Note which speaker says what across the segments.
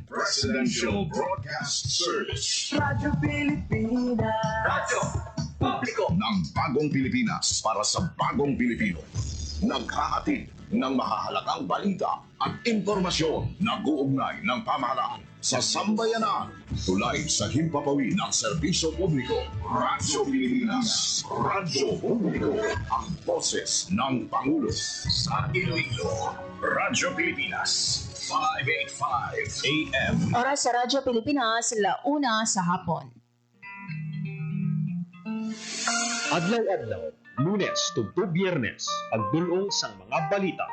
Speaker 1: Presidential Broadcast Service.
Speaker 2: Radyo Pilipinas.
Speaker 1: Radyo Publiko ng Bagong Pilipinas para sa Bagong Pilipino. Naghahatid ng mahahalagang balita at impormasyon na uugnay ng pamahalaan sa sambayanan. Tulay sa himpapawid ng serbisyo publiko. Radyo Pilipinas. Radyo Publiko. Ang boses ng Pangulo sa Iloilo. Radyo Pilipinas. 585 AM.
Speaker 3: Oras sa Radyo Pilipinas, 1:00 sa hapon.
Speaker 4: Adlaw-adlaw, Lunes tugtog Biyernes, pagdulong sang mga balita.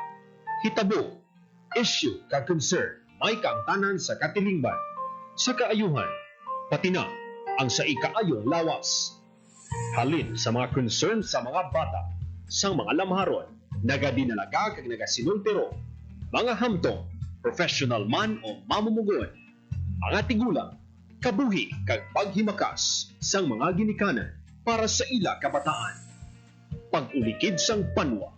Speaker 4: Hitabo, issue kag concern, may kaangtanan sa katilingban, sa kaayuhan, pati na ang sa ikaayong lawas. Halin sa mga concern sa mga bata, sang mga lamharon, nagadinalaga kag nagasinultiro, mga hamtong, professional man o mamumugon, mga tigulang, kabuhi kag paghimakas sang mga ginikanan para sa ila kabataan. Pag-ulikid sang panwa,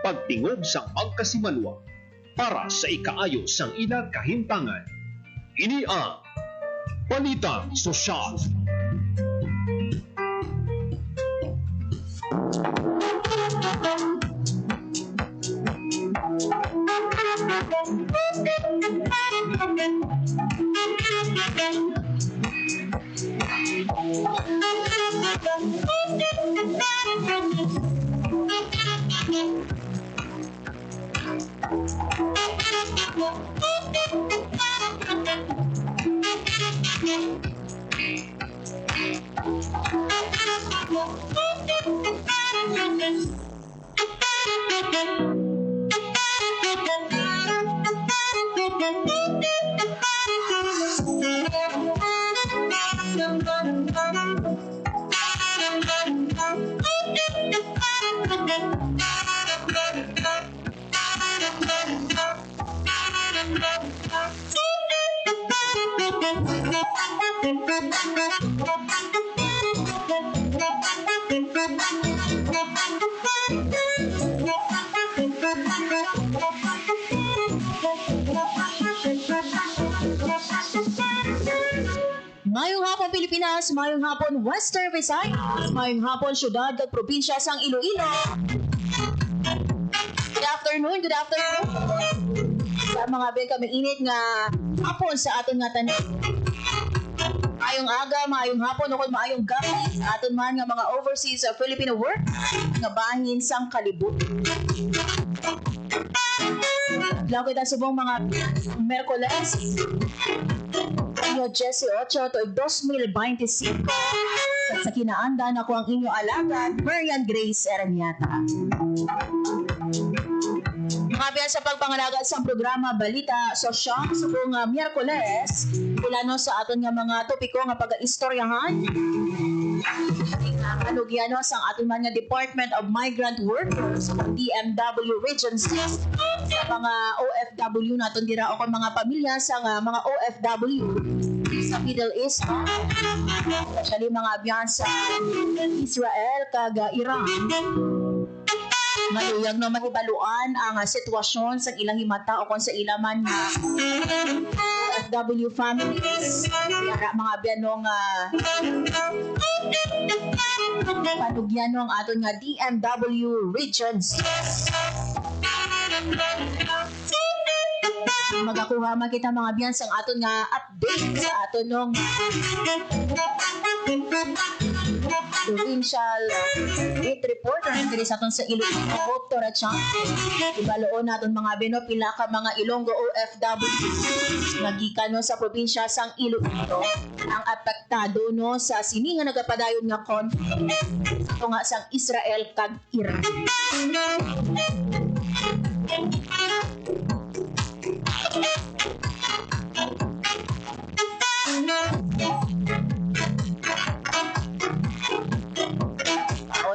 Speaker 4: pagtingog sang magkasimanwa, para sa ikaayo sang ila kahimtangan. Ini ang Balitang Sosyal.
Speaker 3: Mayong hapon Pilipinas, mayong hapon Western Visayas, mayong hapon syudad at probinsya sang Iloilo. Good afternoon. Sa mga ben kami init nga hapon sa aton nga tanan. Maayong aga, maayong hapon, o maayong gabi sa aton man nga mga overseas Filipino work nga bahin sang kalibot. Lago kita subong mga Merkoles, inyo 18 to 2025. Sa kinaandan ako ang inyo alagad, Marian Grace Eraniata. Kabiyan sa pagpangalagad sa programa Balita Sosyal subong Miyerkules, ulano sa aton nga mga topiko nga pag-istoryahan. Anugyano sang aton man nga Department of Migrant Workers o DMW Region 6 sa mga OFW naton dira o mga pamilya sa mga OFW sa Middle East, especially mga biyan sa Israel kag Iran. Maluyag na mahibaluan ang sitwasyon sa ilang himata o kung sa ilaman nga OFW families. Para mga biyanong panugyan ang aton nga DMW regions. Magakuha man kita mga biyan sa aton nga update sa aton nung provincial health reporter diri sa aton sa Iloilo, Hope Torachan. Ibaloon naton mga bino pila ka mga Ilonggo OFW nga gikan no sa probinsya sang Iloilo ang apektado no sa sini nga nagapadayon nga conflict ato nga sang Israel kag Iran.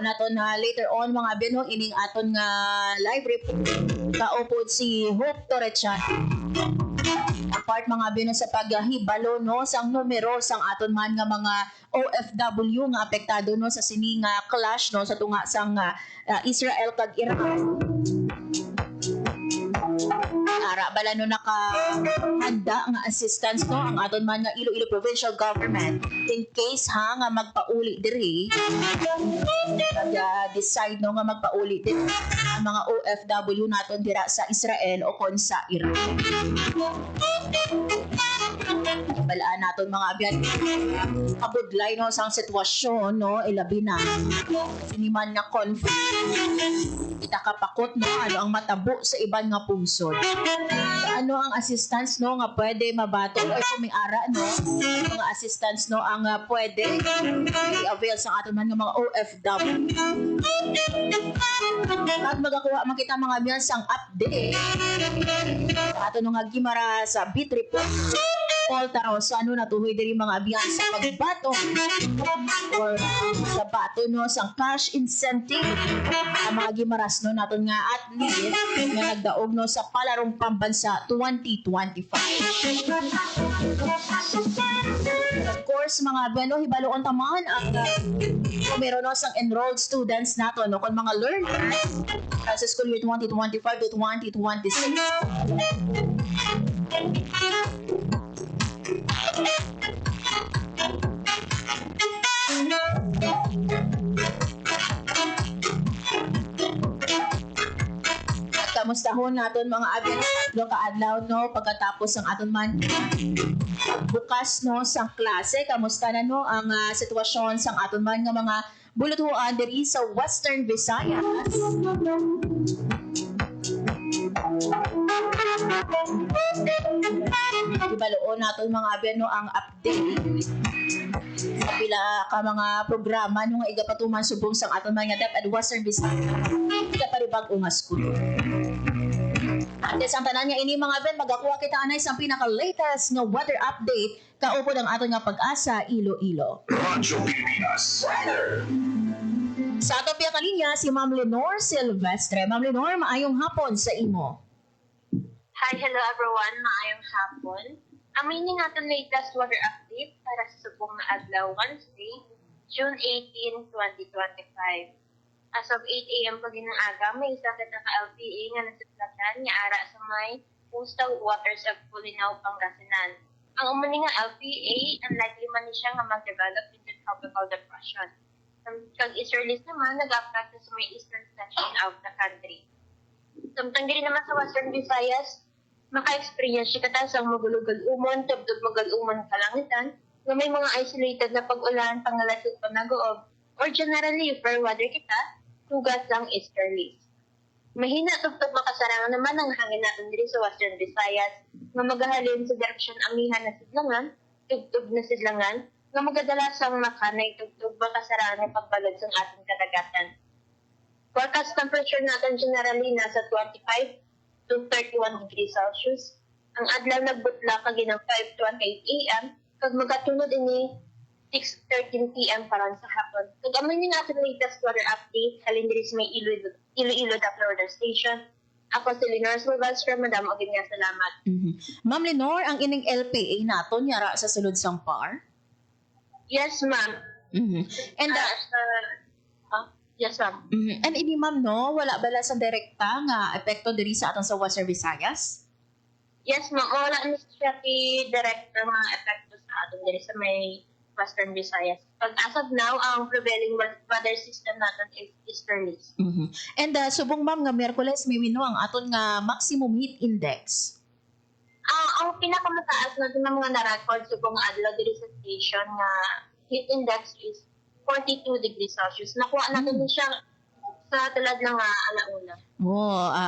Speaker 3: Naton na later on mga bino ining aton nga live report kaupod si Hope Torrechan. Apart mga bino sa paghibalo no sang numero sang aton man nga mga OFW nga apektado no sa sini nga clash no sa tunga sang Israel kag Iran. Ara bala no nakahanda nga assistance no ang aton man nga Iloilo Provincial Government in case ha nga magpauli diri decide no nga magpauli diri ang mga OFW naton dira sa Israel o kon sa Iran. Balaan naton mga abyan kabudlay no sang sitwasyon no ilabi na siniman nga conflict kita kapakot no ano ang matabo sa iban nga pungsod. Ano ang assistance no nga pwede mabato o kuming-ara no mga assistance no ang pwede i-avail sa aton man nga mga OFW. At magakuha man kita mga abyan sang update sa aton nga gimara sa beat report all taro sa ano natuhoy diri mga abyan sa pagbato or sa bato no sang cash incentive ang mga gimaras no naton nga athlete nga nagdaog no sa palarong pambansa 2025. Of course mga abyan no hibaloon taman ang meron no sang enrolled students nato no kon mga learners sa school year 2025 to 2026. Kamustahon naton mga abyan tatlo ka adlaw no pagkatapos ang aton man bukas no sang klase. Kamusta na no ang sitwasyon sang aton man nga mga buluthuan diri sa Western Visayas? Ibaloon naton mga abyan no ang update sa pila ka mga programa no nga igapatuman subong sang aton mga DepEd Western Visayas ikaparibag nga school. At ang tanan nga ini mga ben magakuha kita anay sa pinaka-latest nga weather update kaupod ang aton nga Pag-asa Iloilo.
Speaker 1: Radyo Pilipinas Weather.
Speaker 3: Sa ato piya kalinya si Ma'am Lenore Silvestre. Ma'am Lenore, maayong hapon sa imo.
Speaker 5: Hi, hello everyone. Maayong hapon. Aminin natin latest weather update para sa subong na adlaw Wednesday, June 18, 2025. As of 8 a.m. pag ng aga, may isa kita ka-LPA nga nasiplagan nga ara sa may coastal waters of Bulinaw, Pangasinan. Ang umuni nga LPA, unlikely man siya nga mag-develop into tropical depression. Kag easterlies naman, nag-approach sa may eastern section of the country. Samtang diri naman sa Western Visayas, maka-experience siya katasang magulog-umon, tabdog-magal-umon kalangitan, na may mga isolated na pag-ulan, pangalasot pa nag-oob, or generally, fair weather kita, tugas lang easterlies. Mahina tugtog makasarangan naman ang hangin natin diri sa Western Visayas nga magahalin sa direksyon amihan na sidlangan, tugtog na sidlangan, nga magadala sang makanay tugtog makasarangan ng pagbalod sa ating kadagatan. Forecast temperature natin generally nasa 25 to 31 degrees Celsius. Ang adlaw nagbutla kaginang 5 to 8 a.m. kag magatunod ini 6:13 p.m. paran sa hapon. Kag-aman yung ating latest weather update, halin diri sa may Iloilo Florida Station. Ako si Lenore Silvestre, madam, og nga salamat.
Speaker 3: Ma'am Lenore, ang ining LPA naton yara sa sulod sang PAR?
Speaker 5: Yes, ma'am.
Speaker 3: And
Speaker 5: yes, ma'am.
Speaker 3: and ini ma'am no, wala bala sa direkta nga epekto diri sa aton sa Western Visayas?
Speaker 5: Yes, ma'am. Wala na siya direct mga epekto sa aton diri sa may Western Visayas. Pag as of now, ang prevailing weather system natin is easterlies.
Speaker 3: And subong ma'am nga Miyerkules may wino ang aton nga maximum heat index.
Speaker 5: Ang pinakamataas natin ng mga na-record subong adlaw diri sa station nga heat index is 42 degrees Celsius. Nakuha natin din siya sa tulad ng alauna.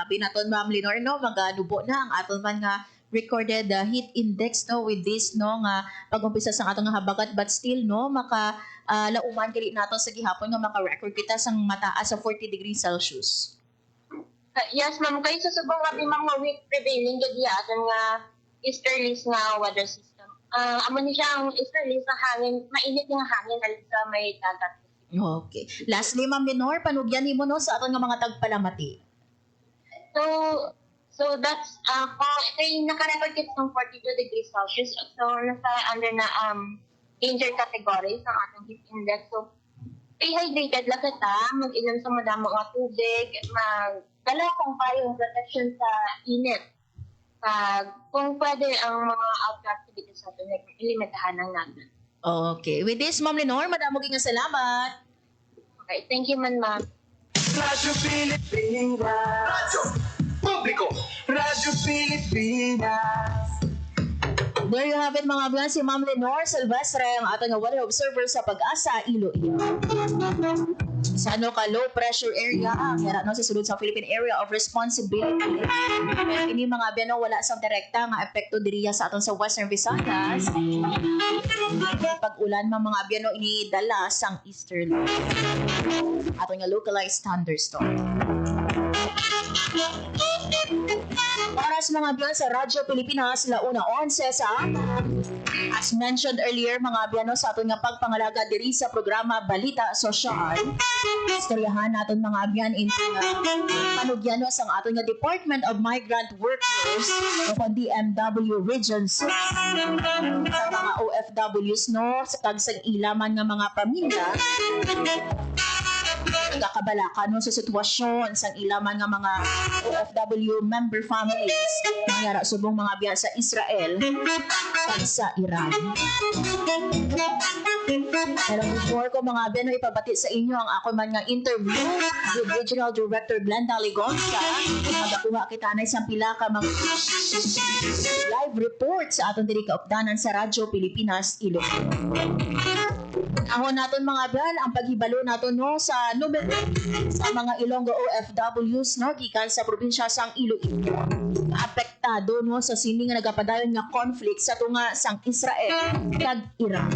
Speaker 3: Binaton ma'am Lenore no, maganubo na ang aton man nga recorded heat index no with this no nga pag-umpisa sa atong nga habagat but still no maka lauman kali nato sa gihapon nga maka-record kita sang mataas sa 40 degrees Celsius.
Speaker 5: Yes, ma'am. Kayo sa subong nga mga week prevailing gadi aton nga easterlies nga weather system. Amo ni siya ang easterlies na hangin, mainit nga hangin alit sa may dagat.
Speaker 3: Okay. Lastly, Ma'am Lenore, panugyan nimo no sa aton nga mga tagpalamati.
Speaker 5: So that's kay naka-record kita ng 42 degrees Celsius. So nasa under na danger category sa ating heat index. So stay hydrated lang kita, mag-inom sa madamang mga tubig, magdala kung pa yung protection sa init. Kung pwede ang mga outdoor activities natin, ilimitahan lang natin.
Speaker 3: Okay. With this, Ma'am Lenore, madamo nga salamat.
Speaker 5: Okay, thank you man, ma'am.
Speaker 2: Radyo Pilipinas.
Speaker 1: Radyo Publiko.
Speaker 2: Radyo Pilipinas.
Speaker 3: There you have it mga kabayan, si Ma'am Lenore Silvestre, ang ating weather observer sa Pag-asa, Iloilo. Sa ano ka, low pressure area, kaya no, sa sulod sa Philippine Area of Responsibility. Ini mga kabayan, no, wala sang direkta nga epekto diriya sa aton sa Western Visayas. Pag-ulan mga kabayan, no, inidala sang Eastern. Aton nga localized thunderstorm. Oras mga biyan sa Radyo Pilipinas, launa 11 sa as mentioned earlier mga biyan sa aton nga pagpangalaga diri sa programa Balita Sosyal. Istoryahan naton mga biyan into panugyan sang aton nga Department of Migrant Workers o DMW Region 6 sa mga OFWs no sa tagsang ilaman nga mga pamilya kakabalakan no sa sitwasyon sang ilaman nga mga OFW member families nangyara subong mga biyan sa Israel at sa Iran. Pero before ko mga biyan no, ipabati sa inyo ang ako man nga interview with Regional Director Glenda Ligonza. Magakuha kita na isang pila ka mga live report sa aton diri kaupdanan sa Radyo Pilipinas Iloilo. Ahon naton mga biyan ang paghibalo naton no sa numero sa mga Ilonggo OFWs no gikan sa probinsya sang Iloilo. Apektado no sa sini nga nagapadayon nga conflict sa tunga sang Israel kag Iran.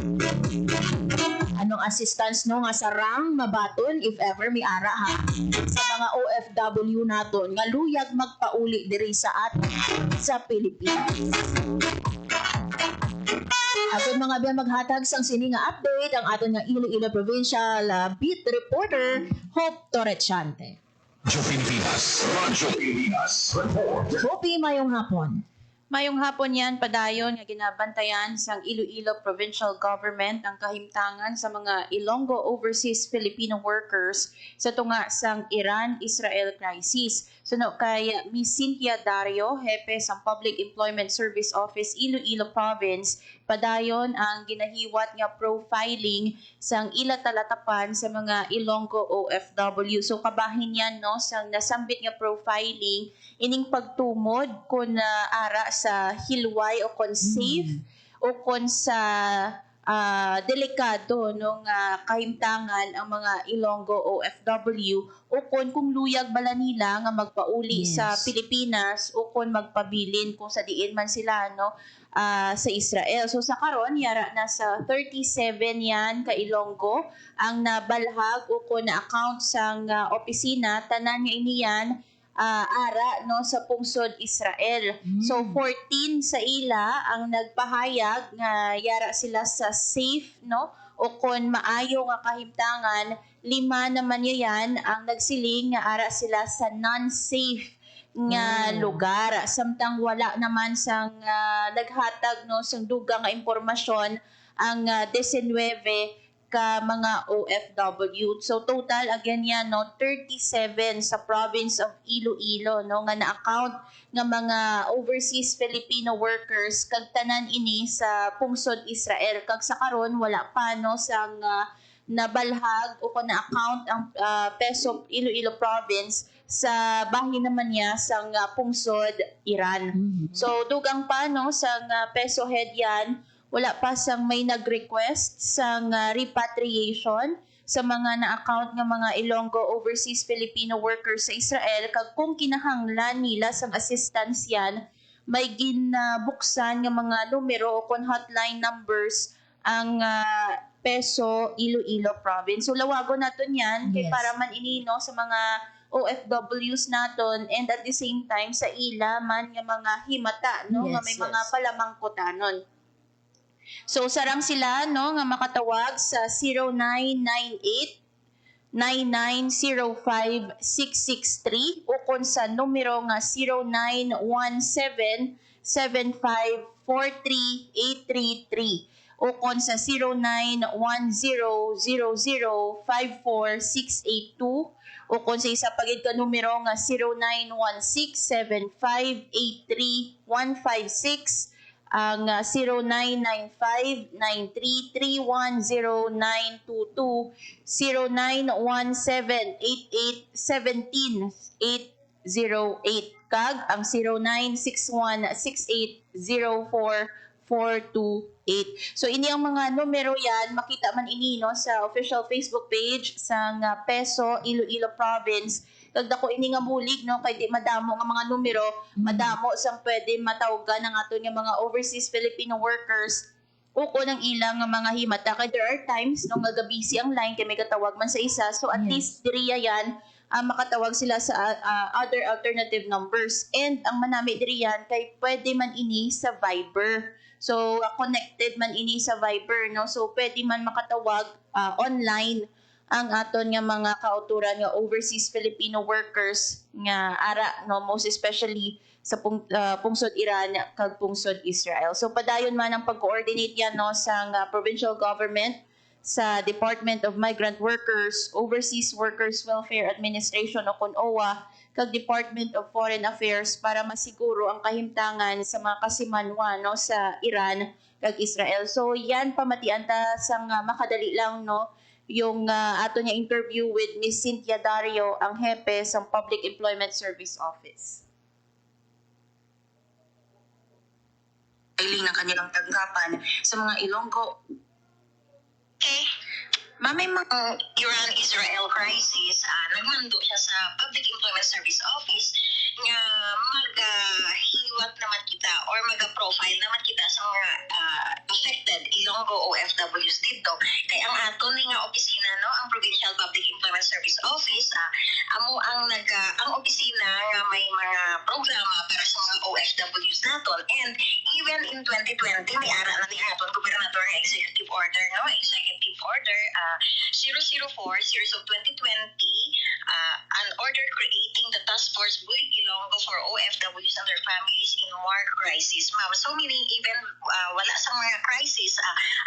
Speaker 3: Anong assistance no nga sarang mabaton if ever may ara ha sa mga OFW naton nga luyag magpauli diri sa atin sa Pilipinas. Aton mga biyan maghatag sang sini nga update ang aton nga Iloilo Provincial Beat Reporter Hope Torrechante.
Speaker 1: Radyo Pilipinas. Radyo Pilipinas. Report.
Speaker 3: Hope, mayong hapon.
Speaker 6: Mayong hapon yan, padayon nga ginabantayan sang Iloilo Provincial Government ang kahimtangan sa mga Ilonggo Overseas Filipino Workers sa tunga sang Iran-Israel crisis. Suno kay Miss Cynthia Dario, hepe sang Public Employment Service Office Iloilo Province, padayon ang ginahiwat nga profiling sang ilatalatapan sa mga Ilonggo OFW. So kabahin yan no sang nasambit nga profiling ining pagtumod kung ara sa hilway o kon safe o kon sa delikado nung kahimtangan ang mga Ilonggo OFW o kung luyag bala nila nga magpauli sa Pilipinas o kung magpabilin kung sa diin man sila no sa Israel. So sa karon yara na sa 37 yan ka Ilonggo ang nabalhag o kung na account sang opisina tanan nga iniyan ara no sa pungsod Israel. So 14 sa ila ang nagpahayag nga yara sila sa safe no o kon maayo nga kahimtangan, 5 naman yan ang nagsiling nga ara sila sa non-safe nga lugar. Samtang wala naman sang naghatag no sang dugang nga impormasyon ang 19 ka mga OFW. So total again yan no 37 sa province of Iloilo no nga na-account nga mga overseas Filipino workers kag tanan ini sa pungsod Israel. Kag sa karon wala pa no sang nabalhag o kung na-account ang Peso Iloilo province sa bahin naman niya sang pungsod Iran. So dugang pa no sang peso head yan wala pa sang may nag-request sang repatriation sa mga na-account nga mga Ilonggo Overseas Filipino Workers sa Israel kag kung kinahanglan nila sang assistance yan may ginabuksan nga mga numero o kon hotline numbers ang Peso Iloilo Province. So lawagon naton yan kay para man inino sa mga OFWs naton and at the same time sa ila man nga mga himata no nga may mga palamangkutanon. So sarang sila no nga makatawag sa 0998 9905663 o kung sa numero nga 0917 7543833 o kung sa 091000546882 o kung sa isa pagid ka numero nga 0916-7583-156, ang 0995-933-10922, 0917-88-17808, kag ang 0961-6804-428. So ini ang mga numero yan, makita man ini no sa official Facebook page sa Peso Iloilo Province. Kag dako ini nga bulig no kay di madamo nga mga numero, madamo sang pwede matawagan ang aton nga mga overseas Filipino workers o ng ilang nga mga himata. Kay there are times no nga busy ang line kay may katawag man sa isa, so at least diriya yan makatawag sila sa other alternative numbers. And ang manami diriyan kay pwede man ini sa Viber. So connected man ini sa Viber no, so pwede man makatawag online ang aton nga mga kauturan nga overseas Filipino workers nga ara no, most especially sa pungsod Iran kag pungsod Israel. So padayon man ang pag-coordinate yan no sa provincial government, sa Department of Migrant Workers, Overseas Workers Welfare Administration o OWA, kag Department of Foreign Affairs para masiguro ang kahimtangan sa mga kasimanwa no sa Iran kag Israel. So yan pamatian ta sang makadali lang no yung ato niya interview with Miss Cynthia Dario, ang hepe sa Public Employment Service Office.
Speaker 7: Filing ng kanilang tanggapan sa mga Ilonggo. Okay. May mga Iran-Israel crisis, nagmando siya sa Public Employment Service Office nga mag-hiwat naman kita or mag-profile naman kita sa mga affected Ilonggo OFWs dito. Kaya ang ato ni nga opisina, no, ang Provincial Public Employment Service Office, amo ang ang opisina nga may mga programa para sa mga OFWs naton. And even in 2020, may ara na ni aton Gobernador nga Executive Order, no, Executive Order 004, Series of 2020, an order creating the Task Force Bulig Ilonggo for OFWs and their families in war crisis. Ma'am, so meaning even wala sa mga crisis,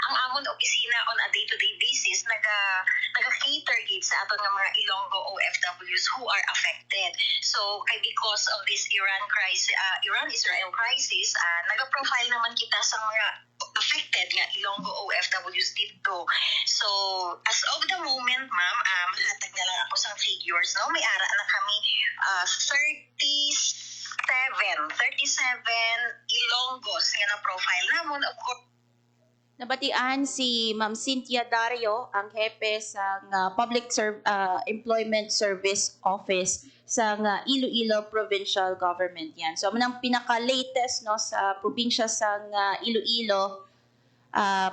Speaker 7: ang amon opisina on a day-to-day basis naga-cater gid sa aton nga mga Ilonggo OFWs who are affected. So kay because of this Iran-Israel crisis, naga-profile naman kita sa mga affected nga Ilonggo OFWs dito. So as of the moment, ma'am, mahatag na lang ako sa figures, no? May ara na kami 37 Ilonggos nga na profile namon. Of course,
Speaker 6: Nabatian si Ma'am Cynthia Dario, ang hepe sa Public Employment Service Office sa Iloilo Provincial Government yan. So ang pinaka-latest no sa probinsya sa Iloilo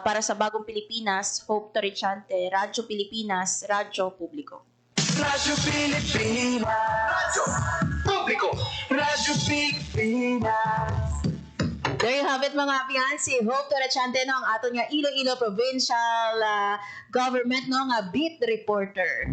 Speaker 6: para sa Bagong Pilipinas, Hope Torrechante, Radyo Pilipinas, Radyo Publiko.
Speaker 2: Radyo Pilipinas.
Speaker 1: Publiko!
Speaker 2: Radyo Pilipinas.
Speaker 3: There you have it mga fiancé. Hope Torrechante no, ang aton nga Iloilo Provincial Government no, nga beat reporter.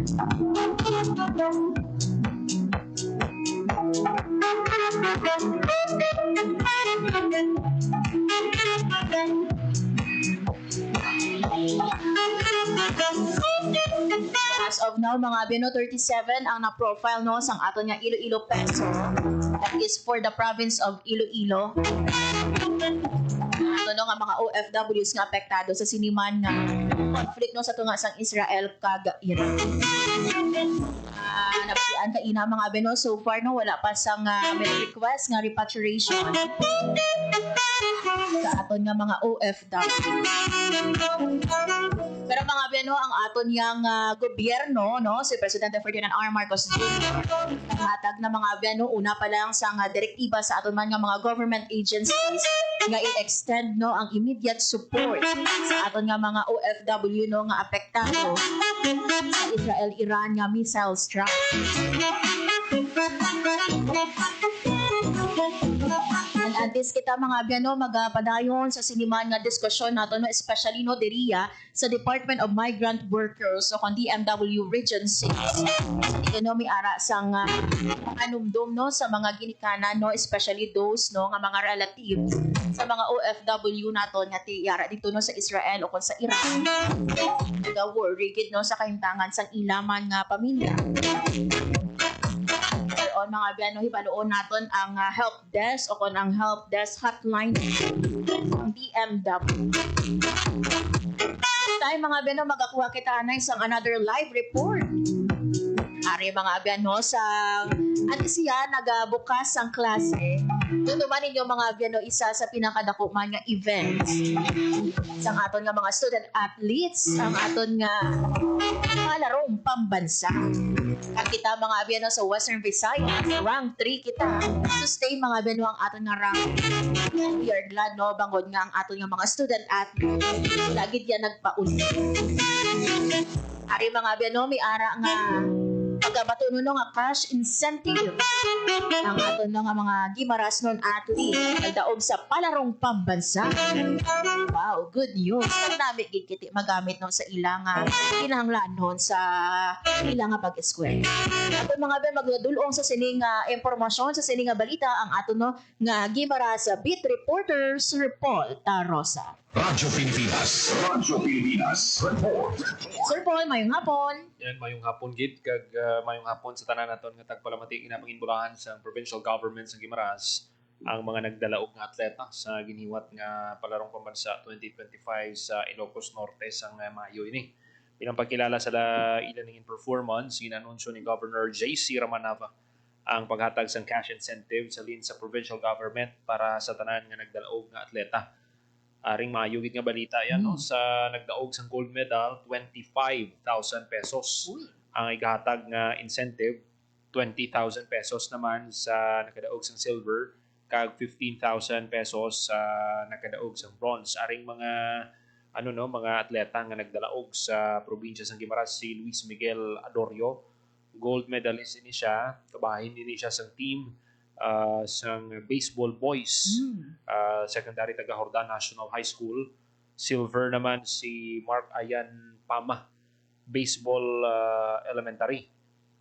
Speaker 3: As of now, mga Bino, 37 ang na-profile no sang aton nga Iloilo Peso. That is for the province of Iloilo. Ito no nga mga OFWs nga apektado sa siniman nga conflict no sa tunga sang Israel kag Iran. Nabatian ka ina mga Bino, so far no wala pa sang may request nga repatriation sa aton nga mga OFW. Pero mga Bino, ang aton yang gobyerno no, si Presidente Ferdinand R. Marcos Jr. naghatag na mga Bino, una pa lang sa direktiba sa aton man nga mga government agencies nga i-extend no ang immediate support sa aton nga mga OFW no nga apektado sa Israel-Iran nga missile strike. Antes kita mga Bino magpadayon sa siniman nga diskusyon nato no, especially no diriya sa Department of Migrant Workers o DMW Region 6. Ino mi ara sang anumdum no sa mga ginikanan no, especially those no nga mga relatives sa mga OFW naton nga tiyara dito no sa Israel o kon sa Iran. Worry gid no sa kahimtangan sang ilaman nga pamilya. mga biyano hibaloon naton ang help desk o kon ang help desk hotline ng DMW. Tayo mga biyano magakuha kita na isang another live report. Ari mga biyano sa siya nagabukas ang klase. Doon naman ninyo mga biyano isa sa pinakadako man nga events. Ang aton nga mga student athletes, ang aton nga palarong pambansa. At kita mga biyano sa Western Visayas, rank 3 kita. Sustain mga biyano ang aton nga rank. We are glad no bangod nga ang aton nga mga student athletes. Lagi diyan nagpauli. Ari mga biyano may ara nga pagkabatuno nga cash incentive ang aton nga mga Gimaras non athlete nagdaog sa palarong pambansa. Wow, good news. Nami gigiti magamit no sa ilang kinahanglanon sa ilang pag-eskwela. Aton mga ben magdulong sa sining impormasyon sa sining balita ang aton no nga Gimaras beat reporter Sir Paul Tarosa.
Speaker 1: Radyo Pilipinas. Radyo Pilipinas. Report.
Speaker 3: Sir Paul, mayong hapon.
Speaker 8: Yan, mayong hapon gid kag mayong hapon sa tanan naton nga tagpalamati ginapangibulahan sa provincial government sa Guimaras ang mga nagdalaog nga atleta sa giniwat nga palarong pambansa 2025 sa Ilocos Norte sa Mayo ini. Bilang pagkilala sa ilan ning performance, ginanunsyo ni Governor JC Ramanava ang paghatag sang cash incentive sa lin sa provincial government para sa tanan nga nagdalaog nga atleta. Aring maayugit nga balita yan no sa nagdaog sang gold medal 25,000 pesos. Ang igahatag nga incentive 20,000 pesos naman sa nakadaog sang silver kag 15,000 pesos sa nakadaog sang bronze. Aring mga mga atleta nga nagdalaog sa probinsya sang Guimaras si Luis Miguel Adorio, gold medalist ini siya, kabahin din siya sang team sang baseball boys secondary taga Hordan National High School. Silver naman si Mark Ayan Pama, baseball elementary.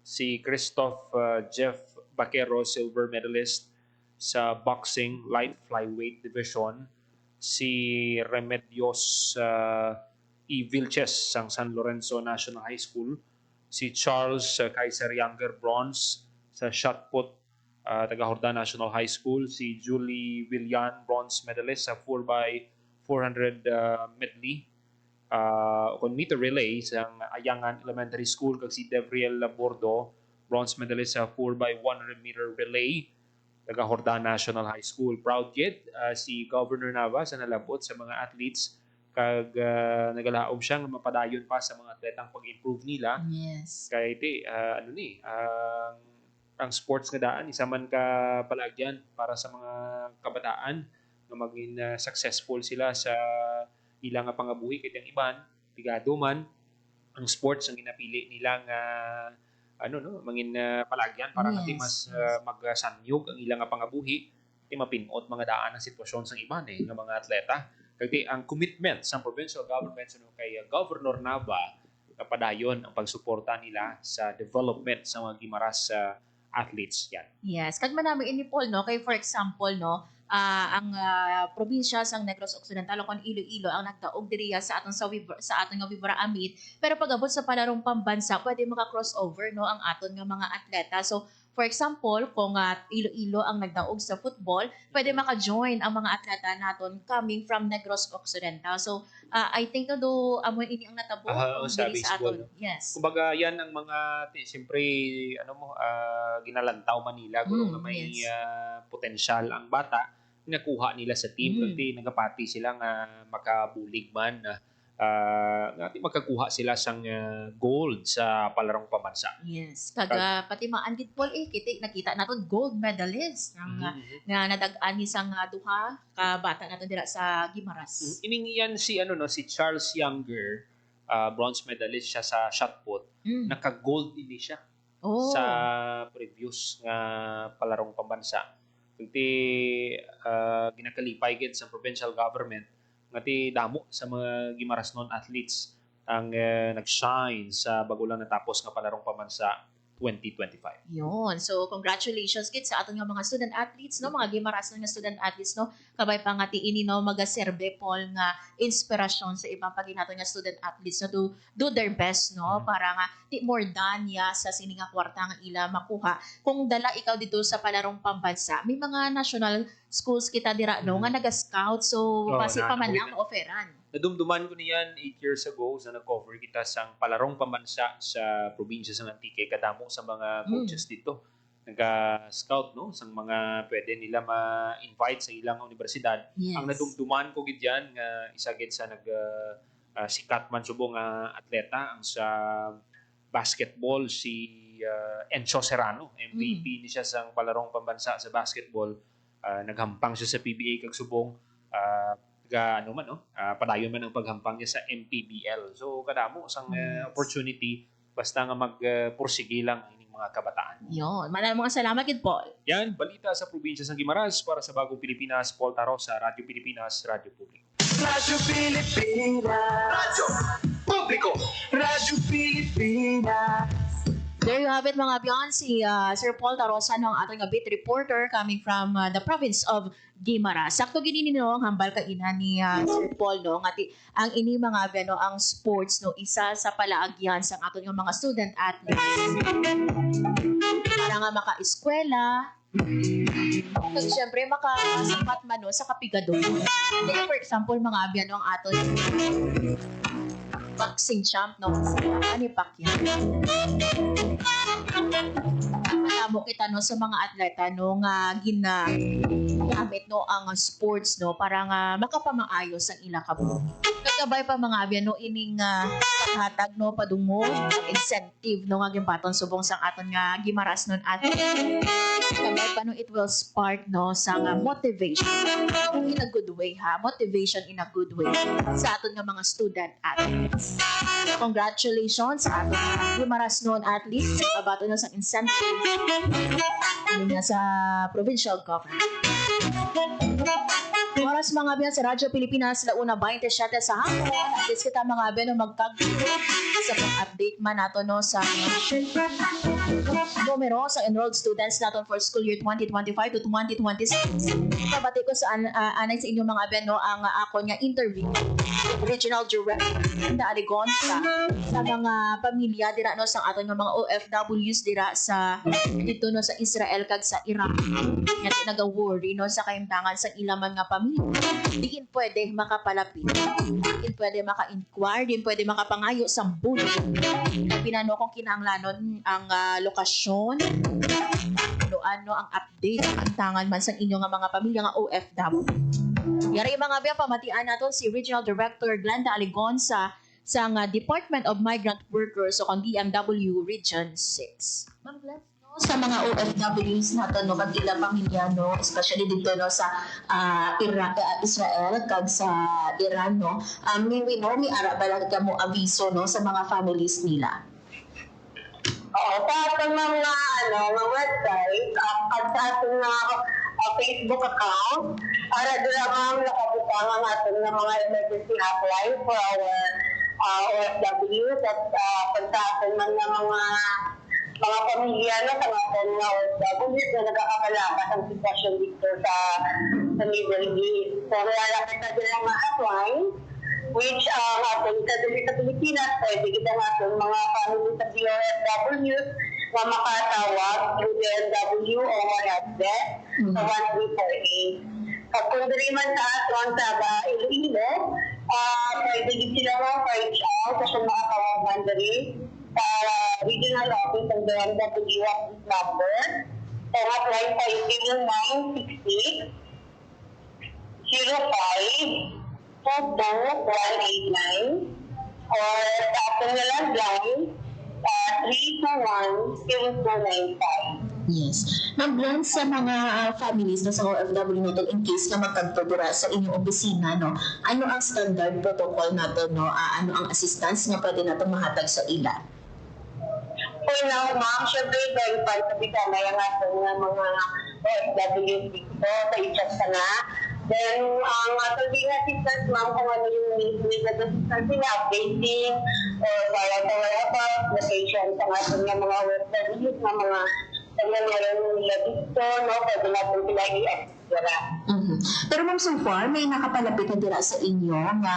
Speaker 8: Si Christoph Jeff Baquero, silver medalist sa boxing light flyweight division. Si Remedios E. Vilches sang San Lorenzo National High School. Si Charles Kaiser Younger, bronze sa shot put taga Hordan National High School. Si Julie Villan, bronze medalist sa 4x400 medley on meter relay sa Ayangan Elementary School. Kag si Devriel Labordo, bronze medalist sa 4x100 meter relay taga Hordan National High School. Proud yet si Governor Nava sa nalabot sa mga athletes kag nagalaom siyang mapadayon pa sa mga atletang pag-improve nila.
Speaker 3: Yes.
Speaker 8: Kaya ang sports nga daan isa man ka palagyan para sa mga kabataan nga maging successful sila sa ilang nga pangabuhi kay ang iban pigado man ang sports ang ginapili nila nga mangin palagyan para natin mas magsanyog ang ilang nga pangabuhi kay mapinot mga daan ang sitwasyon sa iban nga mga atleta. Kaya ang commitment sa provincial government kay Governor Nava kapadayon ang pagsuporta nila sa development sa mga Guimaras athletes yan.
Speaker 3: Yes, kag manami ini Paul no kay for example no ang probinsya sang Negros Occidental kon Iloilo ang nagdaog diriya sa aton sa aton nga Vibra Amit, pero pag-abot sa palarong pambansa pwede maka-crossover no ang aton nga mga atleta. So for example, kung Iloilo ang nagdaog sa football, pwede maka-join ang mga atleta naton coming from Negros Occidental. So I think do amo ini ang natabo
Speaker 8: sa
Speaker 3: diri sa
Speaker 8: baseball.
Speaker 3: aton. Yes.
Speaker 8: Kumbaga yan ang mga siyempre ginalantaw Manila guro nga may potensyal ang bata nakuha nila sa team kasi nagapati sila nga makabulig man nga makakuha sila sang gold sa palarong pambansa.
Speaker 3: Yes, pati mga andit Paul nakita naton gold medalist nga nadag-an ni sang duha ka bata naton dira sa Guimaras.
Speaker 8: Ining yan si si Charles Younger, bronze medalist siya sa shot put. Naka-gold ini siya sa previous nga palarong pambansa. Kunti ginakalipay gid sa provincial government ngati damo sa mga Guimaras non athletes ang nag-shine sa bago lang natapos nga palarong pambansa 2025.
Speaker 3: Yun. So, congratulations gid sa aton nga mga student athletes, no? Mga gimaras nga student athletes, no? Kabay pa nga tiini, no? Magaserbe pol nga inspirasyon sa ibang paginaton nga student athletes, no? To do their best, no? Para nga di more than ya sa sini nga kwarta nga ila makuha. Kung dala ikaw dito sa palarong pambansa, may mga national schools kita dira, no? Nga naga-scout. So, basi pa man lang offeran.
Speaker 8: Nadumduman ko niyan 8 years ago sa nag-cover kita sa palarong pambansa sa probinsya sa Antique. Kadamo sa mga coaches dito. Nag-scout, no? Sa mga pwede nila ma-invite sa ilang universidad.
Speaker 3: Yes.
Speaker 8: Ang nadumduman ko gid yan, isa gid sa sikat man subong atleta ang sa basketball si Enzo Serrano. MVP ni siya sa palarong pambansa sa basketball. Naghampang siya sa PBA kag subong. Padayon man ang paghampang niya sa MPBL. So kadamo sang opportunity basta nga magpursige lang ining mga kabataan.
Speaker 3: Yun. Maraming mga salamat gid Paul.
Speaker 8: Yan, balita sa probinsya ng Guimaras para sa Bagong Pilipinas, Paul Taro sa Radyo Pilipinas, Radyo Publiko.
Speaker 2: Radyo Pilipinas. Radyo Publiko. Radyo Pilipinas.
Speaker 3: There you have it mga biyan, si Sir Paul Tarosa ng ating beat reporter coming from the province of Guimaras. Sakto gini no ang hambal kainan ni Sir Paul no ngati ang ini mga biyan no ang sports no isa sa palaagyan sa aton nga mga student athletes. Para nga maka-eskwela, kasi syempre makasapat man no sa kapigador. For example mga biyan no ang aton boxing champ no si Manny Pacquiao. Tamo kita no sa mga atleta no nga ginamit no ang sports no para nga makapamaayos ang ila kabuhi. Kagabay pa mga abyan no ining paghatag no padungog incentive no nga gimpaton subong sang aton nga Guimaras nun at kagabay pa no it will spark no sa motivation in a good way motivation in a good way sa aton nga mga student athletes. Congratulations sa aton nga Guimaras nun athletes abato na sa incentive nga sa provincial government. Oras mga biyan sa Radyo Pilipinas launa 27 sa hapon. At least kita mga biyan no magtag-update sa pag-update man nato no sa numero sa enrolled students naton for school year 2025 to 2026. Kabati ko sa anay sa inyong mga biyan no ang akon nga interview Regional Director na Aligon sa mga pamilya dira no sa aton nga mga OFWs dira sa dito no sa Israel kag sa Iraq. Nga naga-worry no sa kaimtangan sa ilaman nga pamilya. Diin pwede makapalapit. Diin pwede maka-inquire, diin pwede makapangayo sa bulo. Pinano kung kinahanglanon ang lokasyon, ano ang update ang tangan man sa inyo nga mga pamilya nga OFW. Yari mga biya pamatian naton si Regional Director Glenda Aligon sa Department of Migrant Workers o kang DMW Region 6. Ma'am Glenda, sa mga OFWs nato no kag ila pamilya no especially dito no sa Israel kag sa Iran no may ara balag ka mo abiso no sa mga families nila.
Speaker 9: Oo, sa ating mga mga website at sa ating Facebook account ara dira ang nakabutang ang ating mga emergency hotline for our OFWs at sa ating mga pamilya na sa ating mga OFWs na nagkakapalakas ang sitwasyon dito sa Middle East. So, wala kita din mga hotline which ating sa Pilipinas, pwede kita natin mga family sa OFWs na makatawag through DMW o Managdet sa 1348. At kung dali man sa aton sa Iloilo, pwede din sila ma-reach out sa makatawag man dali sa regional office ng DMW number. So, hotline pa yung 968 05 22189 or sa ating na landline 321-0295.
Speaker 3: Yes. Ma'am Glenn, sa mga families no, sa OFW natin in case na magkagtudura sa inyong opisina, no, ano ang standard protocol natin, no? Ano ang assistance nga pwede natin mahatag sa ila?
Speaker 9: For now, ma'am, syempre, verify sa kita na yung ating mga OFW dito sa ichak na Then, ang atong assistance, ma'am, kung ano yung need assistance nila, updating, or para sa whereabouts, location sa ating mga websites, na mga meron nila dito, no? Pwede natin sila i-explora.
Speaker 3: Pero ma'am, so far, may nakapalapit na dira sa inyo nga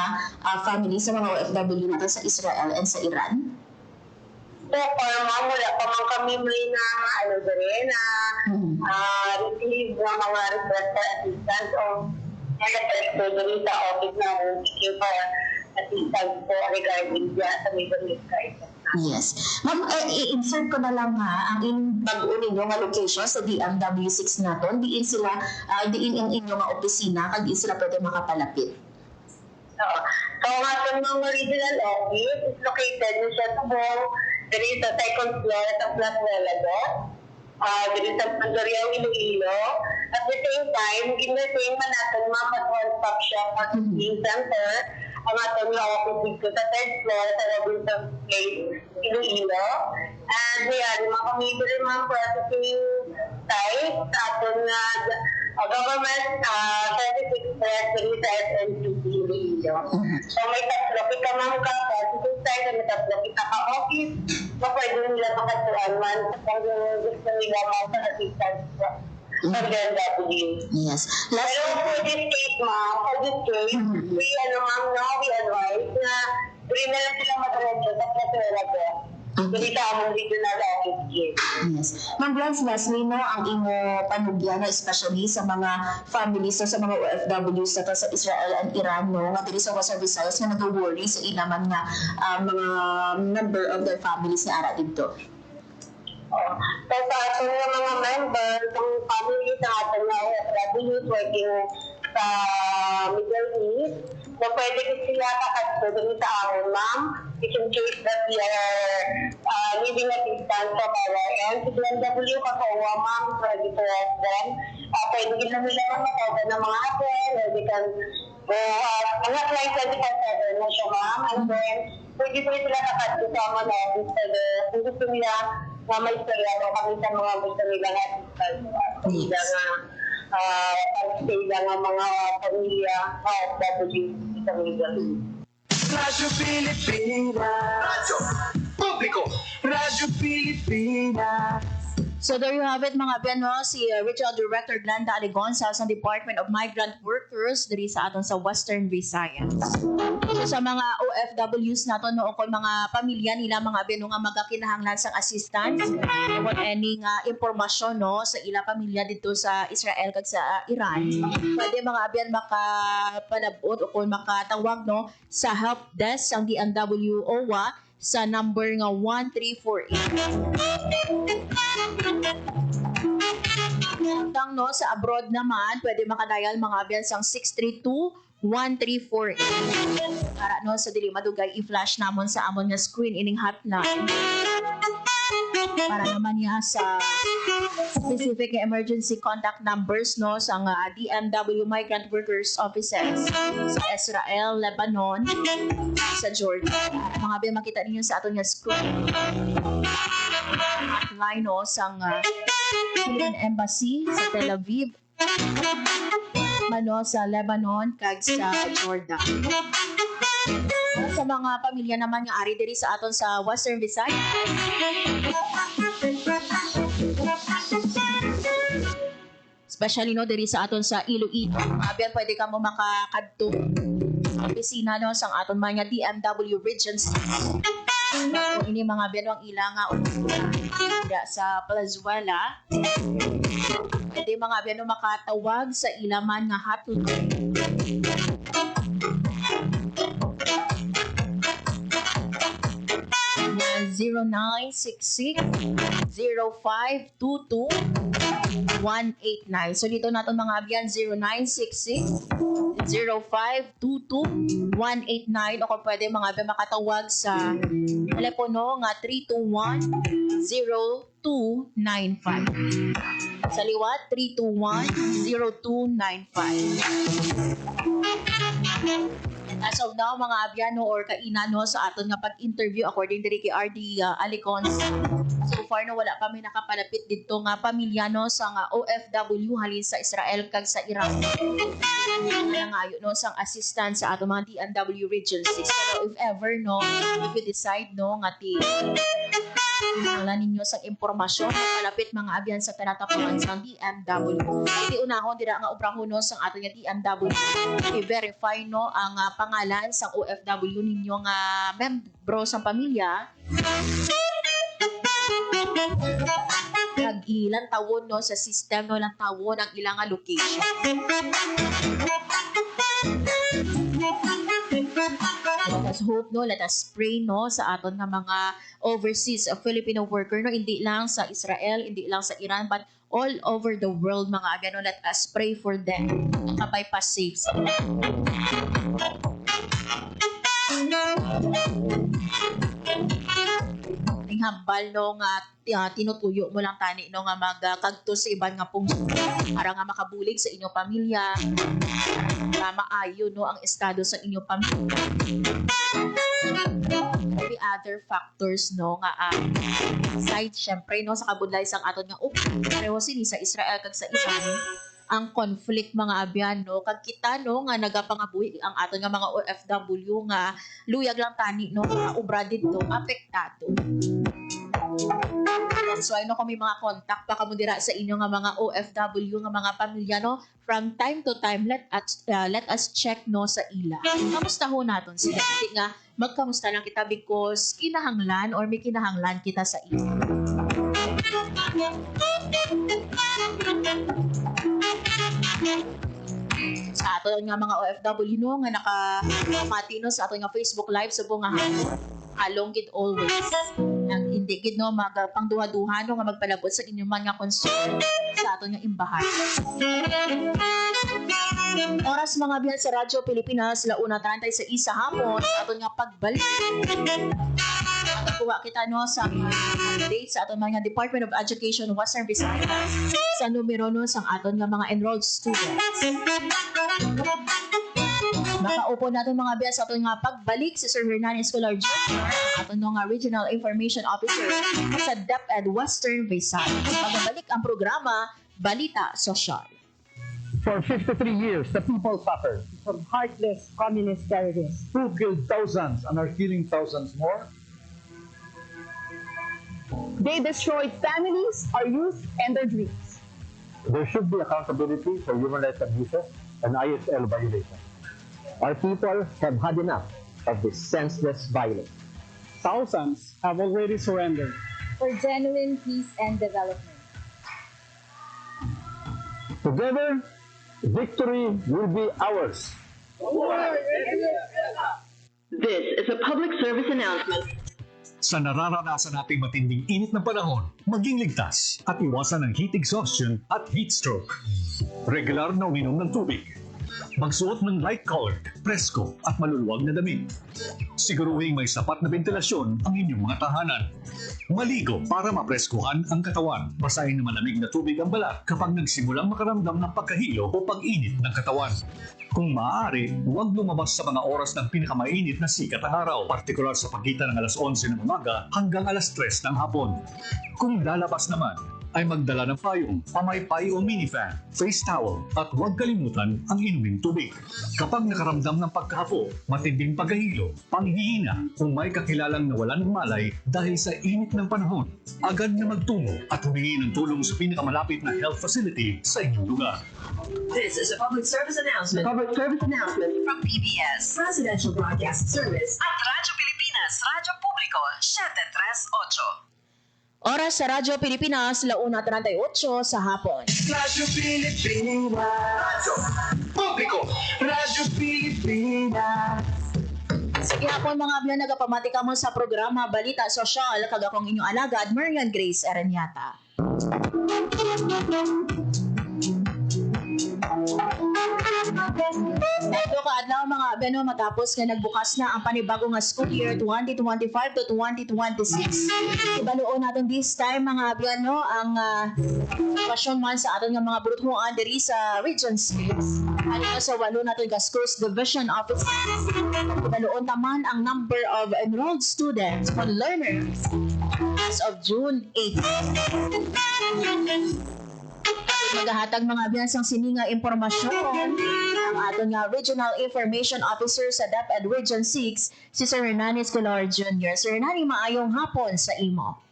Speaker 3: family sa mga OFW natin sa Israel and sa Iran?
Speaker 9: So far, ma'am, wala pa man kami may na, receive ng mga request for assistance o nag-request sa office na seeking for assistance po regarding dyan sa Middle East crisis.
Speaker 3: Yes. Ma'am, i-insert ko na lang ha, ang bago ninyo nga location sa DMW6 naton, diin sila, diin ang inyong nga opisina, kag di sila pwede makapalapit.
Speaker 9: So ang ating mga regional office is located in Shatubong. There is a second floor sa Flat Welago. There is a Mandoriang Iloilo. At the same time, ginasing man natin mga one-stop shop at teen center. Ang ating mga office dito sa third floor sa Robinson Place, Iloilo. And yan, mga community mga processing site sa ating government service express sa SNCC Iloilo. So may tatlo kita mga processing site, may tatlo kita ka-office, na pwede nila makatuan man kung gusto nila mga assistance from DMW.
Speaker 3: Yes.
Speaker 9: Pero for this case, ma'am, we advise na hindi na lang sila mataradyo sa platera ko. Hindi ka among regional office here.
Speaker 3: Yes. Ma'am Blanche, lastly no, ang imo panugyan, especially sa mga families o sa mga OFWs na sa Israel and Iran, no, nga diri sa Western Visayas nga nag-worry sa ilaman nga mga member of their families na ara dito.
Speaker 9: So sa ating mga members, ang family sa ating mga OFWs working sa Middle East, na pwede sila kakatulong sa amin, ma'am, in case that we are needing assistance from our end. Si DMW, kakawa, ma'am, pwede to help them. Pwede nila matawag ng mga atin, or they can ang hotline 24/7 na siya, ma'am. And then, pwede po sila kakatulong na kung gusto nila na may istorya mo kami sa mga gusto nila na assistance. Sila nga pag-stay lang ang mga pamilya OFW sa Middle East.
Speaker 2: Radyo Pilipinas. Radyo Publiko. Radyo Pilipinas.
Speaker 3: So there you have it mga Ben, no? Si Regional Director Glenda Aligon sa Department of Migrant Workers diri sa aton sa Western Visayas. So sa mga OFWs naton no, kung mga pamilya nila mga Ben nga magakinahanglan sang assistance or any nga impormasyon no sa ila pamilya dito sa Israel kag sa Iran, pwede mga Ben makapalabot o kung makatawag no sa help desk sang DMW OWA sa number nga 1348. Tang no sa abroad naman pwede makadial mga biyan sang 632-1348 para no sa dili madugay i-flash namon sa amon nga screen ining hotline para naman niya sa specific emergency contact numbers no sa DMW Migrant Workers Offices sa Israel, Lebanon, sa Jordan. Mga biyan makita ninyo sa aton nga screen hotline no sa Philippine Embassy sa Tel Aviv, mano sa Lebanon kag sa Jordan. Sa mga pamilya naman nga ari diri sa aton sa Western Visayas, especially no diri sa aton sa Iloilo, abiyan pwede ka mo makakadto opisina no sang aton mga DMW Regions. Ini mga biyanong ilang sa Plazuela. Pwede mga biyanong makatawag sa ilaman nga hotline 0966-0522-189. So dito natin mga abyan 0966-0522-189 o kung pwede mga abyan makatawag sa telepono nga 321-0295. Sa liwat 321-0295. As of now, mga abyano or kainano sa aton nga pag-interview according diri kay RD Alicons. So far no wala pa may nakapalapit dito nga pamilya no sa nga OFW halin sa Israel kag sa Iran. Nangayo no sang assistance sa ato mga DMW Region 6. Pero if ever no, if you decide no nga wala ninyo sa impormasyon malapit mga abyan sa tinatapuan sa DMW. Hindi unahon dira nga obrahon no sang ato nga DMW. I-verify no ang pangalan sa OFW ninyo nga membro sa pamilya. Ilang tawon no sa system no lang tawon ang ilang location. Let us hope no, let us pray no sa aton nga mga overseas Filipino worker no, hindi lang sa Israel, hindi lang sa Iran but all over the world mga agano. Let us pray for them. Kapay pa safe sa hambal no nga tinutuyo mo lang tani no nga magkagto sa iban nga pungso para nga makabulig sa inyong pamilya para maayo no ang estado sa inyong pamilya. Maybe other factors no nga side syempre no sa kabudlay sang aton nga pareho sini sa Israel kag sa Iran ang conflict mga abyan no kag kita no nga nagapangabuhi ang aton nga mga OFW nga luyag lang tani no nga ubra dito apektado. So I know kung may mga contact pa kamo dira sa inyo nga mga OFW nga mga pamilya no from time to time let us check no sa ila. Kamusta ho naton sila kasi nga magkamusta lang kita because kinahanglan or may kinahanglan kita sa ila. Sa ato nga mga OFW no nga nakamati no sa ato nga Facebook live sa bunga halong gid always ang hindi gid no magpangduha-duha no nga magpalabot sa inyo man nga concern sa ato nga imbahan. Oras mga biyan sa Radyo Pilipinas 1:30 sa isa hapon sa ato nga pagbalik. Kuha kita no sa date sa aton mga Department of Education Western Visayas sa numero no sang aton nga mga enrolled students. Makaupo natin mga biya sa aton nga pagbalik si Sir Hernan Escolar Jr. aton nga Regional Information Officer sa DepEd Western Visayas. Pagbalik ang programa Balita Sosyal.
Speaker 10: For 53 years, the people suffered
Speaker 11: from heartless communist terrorists
Speaker 10: who killed thousands and are killing thousands more.
Speaker 11: They destroyed families, our youth, and their dreams.
Speaker 10: There should be accountability for human rights abuses and ISL violations. Our people have had enough of this senseless violence.
Speaker 11: Thousands have already surrendered
Speaker 12: for genuine peace and development.
Speaker 10: Together, victory will be ours.
Speaker 13: This is a public service announcement.
Speaker 4: Sa nararanasan nating matinding init ng panahon, maging ligtas at iwasan ang heat exhaustion at heat stroke. Regular na uminom ng tubig. Magsuot ng light-colored, presko at maluluwag na damit. Siguruhing may sapat na ventilasyon ang inyong mga tahanan. Maligo para mapreskuhan ang katawan. Basahin na malamig na tubig ang balat kapag nagsimulang makaramdam ng pagkahilo o pag-init ng katawan. Kung maaari, huwag lumabas sa mga oras ng pinakamainit na sikat ng araw, partikular sa pagitan ng alas 11 ng umaga hanggang alas 3 ng hapon. Kung lalabas naman, ay magdala ng payong, pamaypay o minifan, face towel, at huwag kalimutan ang inuming tubig. Kapag nakaramdam ng pagkahapo, matinding paghahilo, panghihina, o may kakilalang nawalan ng malay dahil sa init ng panahon, agad na magtungo at humingi ng tulong sa pinakamalapit na health facility sa inyong lugar.
Speaker 13: This is a public service announcement.
Speaker 10: Public service announcement
Speaker 13: From PBS, Presidential Broadcast Service at Radyo Pilipinas, Radyo Publiko, 738.
Speaker 3: Oras sa Radyo Pilipinas, 1:38 sa hapon.
Speaker 2: Radyo Pilipinas. Radyo Publiko. Radyo Pilipinas.
Speaker 3: Sige hapon mga abyan, nagapamati ka mo sa programa Balita Sosyal, kag akong inyong alagad, Marian Grace Aranyata. Ito kaadlaw mga beno matapos nga nagbukas na ang panibagong nga school year 2025 to 2026. Ibaluon natin this time mga beno ang sitwasyon man sa aton nga mga buluthuan diri sa Region 6. Ano sa walo natin nga schools division office. Ibaluon naman ang number of enrolled students or learners as of June 8. Magahatag mga biyansang sininga impormasyon ang aton nga Regional Information Officer sa DepEd Region 6, si Sir Hernanis Galar Jr. Sir Hernani, maayong hapon sa imo.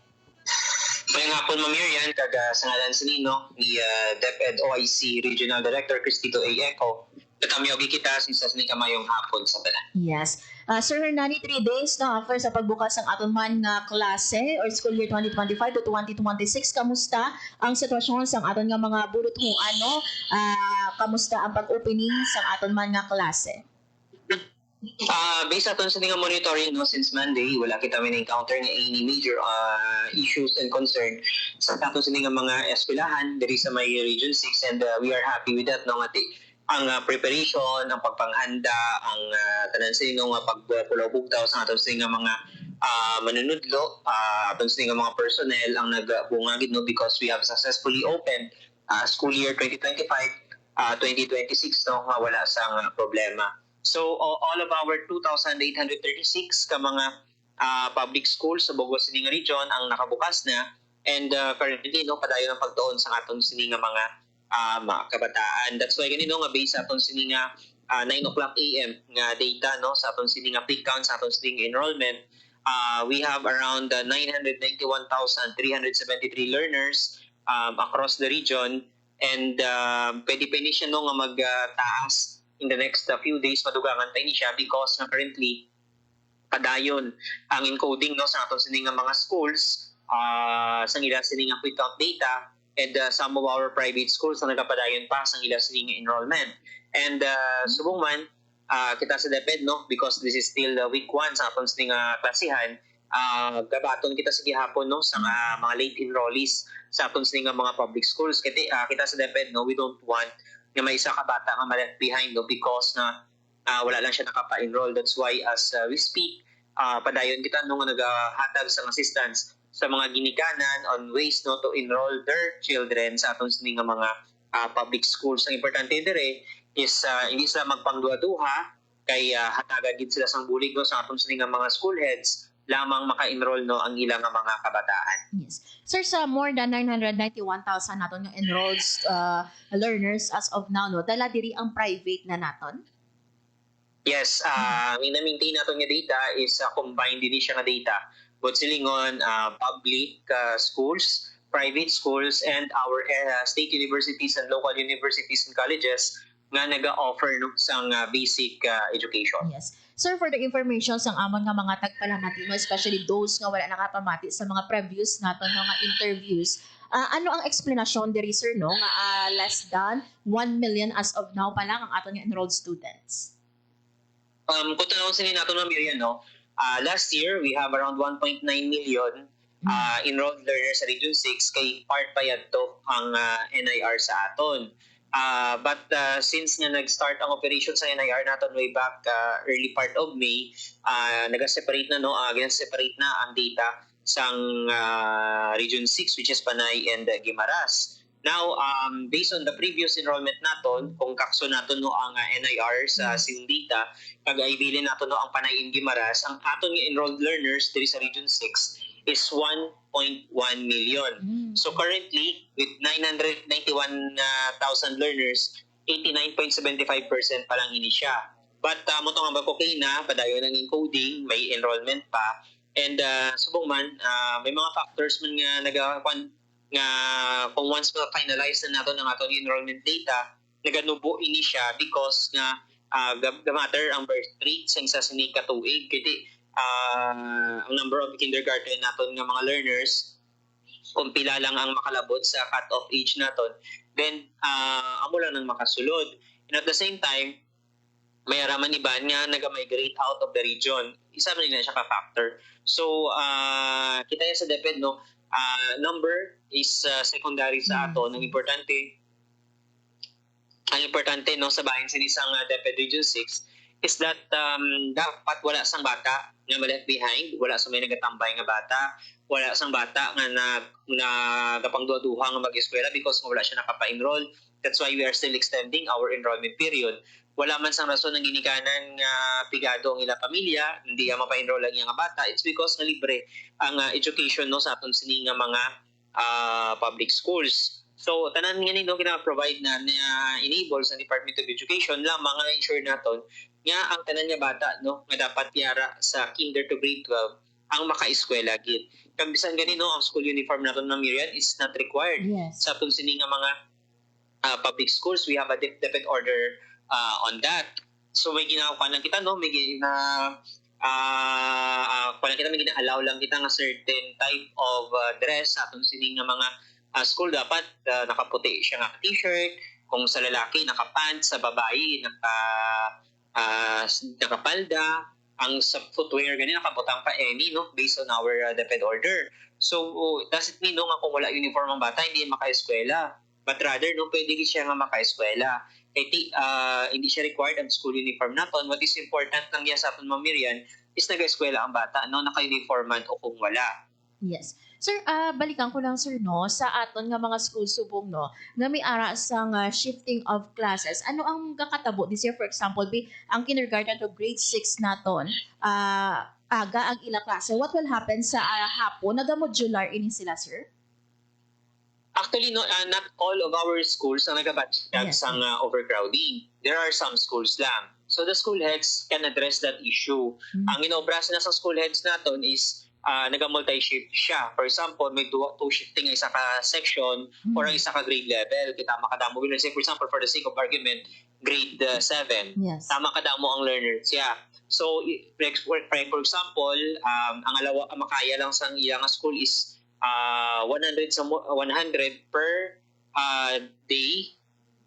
Speaker 14: Mayang hapon, Ma'am Miriam, sa ngalan sa nino ni DepEd OIC Regional Director Cristito A. Eco. Katamyogi kita sinsa sa kamayong hapon sa tanan.
Speaker 3: Yes. Sir Hernani, 3 days na after sa pagbukas ng aton man nga klase or school year 2025 to 2026, kamusta ang sitwasyon sa aton nga mga buluthuan, no? Kamusta ang pag-opening sa aton man nga klase?
Speaker 14: Based aton sa nga monitoring, no, since Monday, wala kita may encounter nga any major issues and concern sa aton sa nga mga eskwelahan diri sa may Region 6, and we are happy with that, no, nga ang preparation, ang pagpanghanda, ang tanan sa inyo nga pagpulaw-bugtaw sa aton sa nga mga manunudlo, aton sa nga mga personnel ang nagbungagid, no, because we have successfully opened school year 2025-2026, no, nga wala sang problema. So all of our 2,836 ka mga public schools sa Bogos sining region ang nakabukas na, and currently, no, padayon ang pagtuon sa aton sining mga mga kabataan. That's why ganito nga based sa aton sini nga 9 o'clock AM nga data, no, sa aton sini nga peak count sa aton sini enrollment, we have around 991,373 learners across the region, and pwede pa ni siya, no, nga magtaas in the next few days, madugangan tayo ni siya because currently padayon ang encoding, no, sa aton sini nga mga schools sa ila sini nga peak count data, and some of our private schools na nagapadayon pa sa ilang sining enrollment. And subong man, kita sa DepEd, no, because this is still week 1 sa atong sining klasihan, gabaton kita sa gihapon, no, sa mga late enrollees sa atong sining mga public schools. Kita sa DepEd, no, we don't want nga may isa ka bata nga ma-left behind, no, because na wala lang siya nakapa-enroll. That's why as we speak, padayon kita nung nagahatag sa assistance sa mga ginikanan on ways, no, to enroll their children sa atong sining mga public schools. Ang importante dire is hindi sila magpangduha-duha kay hatagan gid sila sang bulig, no, sa atong sining mga school heads lamang maka-enroll, no, ang ilang mga kabataan.
Speaker 3: Yes. Sir, sa more than 991,000 naton nga enrolled learners as of now, no, dala diri ang private na naton?
Speaker 14: Yes, ina-maintain naton nga data is combined din siya nga data. But silingon, public schools, private schools, and our state universities and local universities and colleges nga naga-offer, no, sang basic education.
Speaker 3: Yes. Sir, for the information sang amon nga mga tagpalamatino, especially those nga wala nakapamati sa mga previous naton nga interviews, ano ang explanation diri, sir, no, nga less than 1 million as of now pa lang ang aton nga enrolled students?
Speaker 14: Kung tanong sinin natin, Ma'am Miriam, no, last year, we have around 1.9 million enrolled learners sa Region 6, kay part pa yadto ang NIR sa aton. But since nga nag-start ang operation sa NIR naton way back early part of May, nag-separate na, no, gina-separate na ang data sang Region 6, which is Panay and Guimaras. Now, based on the previous enrollment naton, kung kakso naton, no, ang NIR sa SIM data, kag-aibilin naton, no, ang Panay and Guimaras, ang aton nga enrolled learners diri sa Region 6 is 1.1 million. So currently, with 991,000 learners, 89.75% pa lang ini siya. But mo tong ambag okay na, padayon ng encoding, may enrollment pa, and subong man, may mga factors man nga nga kung once ma-finalize na nato ng atong enrollment data, naganubo ini siya because nga gamatter ang birth rate sa isa sini katuig, kiti ang number of kindergarten naton nga mga learners kung pila lang ang makalabot sa cut-off age naton, then amo lang nang makasulod. And at the same time, may araman iban nga naga-migrate out of the region. Isa rin na siya ka-factor. So, kita sa DepEd, no, number is secondary sa ato. Ang importante, ang importante no sa bahin sinisang DepEd Region 6 is that dapat wala sang bata nga left behind, wala sa may nagatambay nga bata, wala sang bata nga nagapangduha-duha nga mag-eskwela because wala siya nakapa-enroll. That's why we are still extending our enrollment period. Wala man sang rason ng ginikanan nga pigado ang ila pamilya, hindi nga mapa-enroll ang nga bata. It's because na libre ang education no sa aton sini nga mga public schools. So tanan nga nino gina-provide na enable sa Department of Education lamang nga ensure naton nga ang tanan nga bata no nga dapat yara sa kinder to grade 12 ang maka-eskwela gid. Kag bisan ganino ang school uniform naton na Miriam is not required.
Speaker 3: Yes.
Speaker 14: Sa aton sini nga mga public schools, we have a DepEd order on that. So may ginawa lang kita no, may allow lang kita nga certain type of dress sa aton sini nga mga school dapat nakaputi siya nga t-shirt, kung sa lalaki naka-pants, sa babae nakapalda, ang sa footwear gani nakabutang pa any no based on our DepEd order. So does it mean no nga kung wala uniform ang bata hindi maka-eskwela? But rather no pwede siya nga maka-eskwela. Hindi siya required ang school uniform naton. What is important lang yan sa aton Ma'am Miriam is nag-eskwela ang bata no naka-uniforman o kung wala.
Speaker 3: Yes. Sir, balikan ko lang sir no sa aton nga mga school subong no nga may ara sang shifting of classes. Ano ang kakatabo this year for example ang kindergarten to grade 6 naton aga ang ila klase. What will happen sa hapon? Nagamodular ini sila sir?
Speaker 14: Actually, no, not all of our schools ang nagabatsyag sang overcrowding. There are some schools lang. So the school heads can address that issue. Ang inobra na sa school heads naton is naga-multi-shift siya. For example, may two shifting isa ka section or ang isa ka grade level. Kita makadamo. We'll say, for example, for the sake of argument, grade 7.
Speaker 3: Yes.
Speaker 14: Tama kadamo ang learners. Yeah. So, for example, ang makaya lang sa ilang school is 100 per day,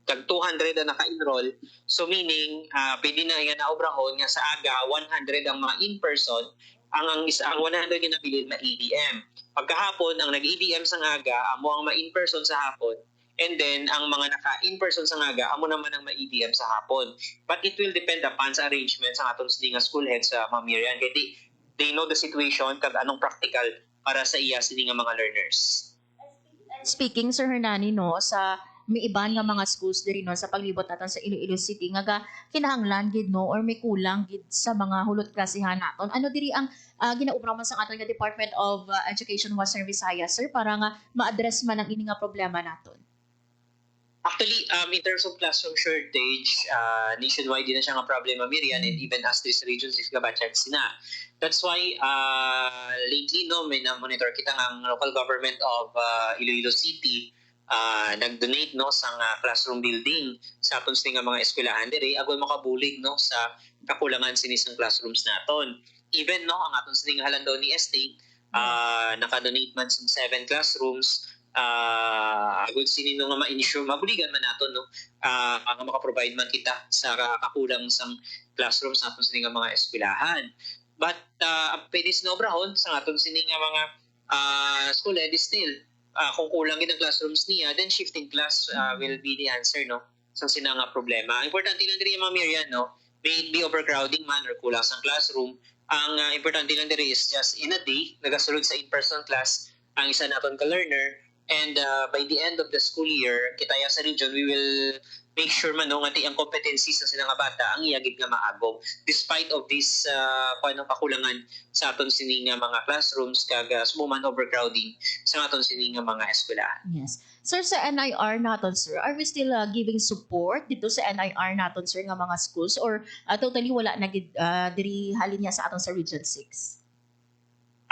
Speaker 14: tag 200 ang naka-enroll. So meaning, pwede na nga naobrahon nga sa aga 100 ang mga in-person, ang 100 nga nabilin na EDM. Pagkahapon, ang nag-EDM sa aga, amo ang ma-in-person sa hapon. And then, ang mga naka-in-person sa aga, amo naman ang ma-EDM sa hapon. But it will depend upon sa arrangement sa atong nga school heads sa Ma'am Miriam. Kaya they know the situation kag anong practical para sa iya sini nga mga learners.
Speaker 3: Speaking Sir Hernani no sa may iban nga mga schools diri no sa paglibot naton sa Iloilo City nga kinahanglan gid no or may kulang gid sa mga hulot klasihan naton. Ano diri ang ginaubra man sa aton nga Department of Education Western Visayas sir para nga ma-address man ang ini nga problema naton?
Speaker 14: Actually, in terms of classroom shortage, nationwide din na siya nga problema, Miriam, and even as this region is gabatsyag sina. That's why lately no may na-monitor kita ng local government of Iloilo City nag-donate no sa classroom building sa aton nga mga eskwelahan diri agoy makabulig no sa kakulangan sinisang classrooms naton. Even no ang aton nga Halandoni Estate naka-donate man sa 7 classrooms. Agud sinino nga ma-ensure mabuligan man naton no nga maka-provide man kita sa kakulang sang classrooms sa aton nga mga eskwelahan. But pwede sinobrahon sa aton nga mga school head still kung kulang gid ang classrooms niya then shifting class will be the answer no sa sina nga problema. Importante lang diri Ma'am Miriam no may be overcrowding man or kulang sa classroom. Ang importante lang diri is just in a day nagasulod sa in-person class ang isa naton ka learner. And by the end of the school year, kitaya sa region, we will make sure man no, nga ang competencies sa sila nga bata ang iyagid nga maagom. Despite of this kakulangan sa aton sini nga mga classrooms kag sumuman overcrowding sa aton sini nga mga eskwelahan.
Speaker 3: Yes. Sir, sa NIR naton sir, are we still giving support dito sa NIR naton sir nga mga schools or totally wala na diri halin niya sa aton sa Region 6?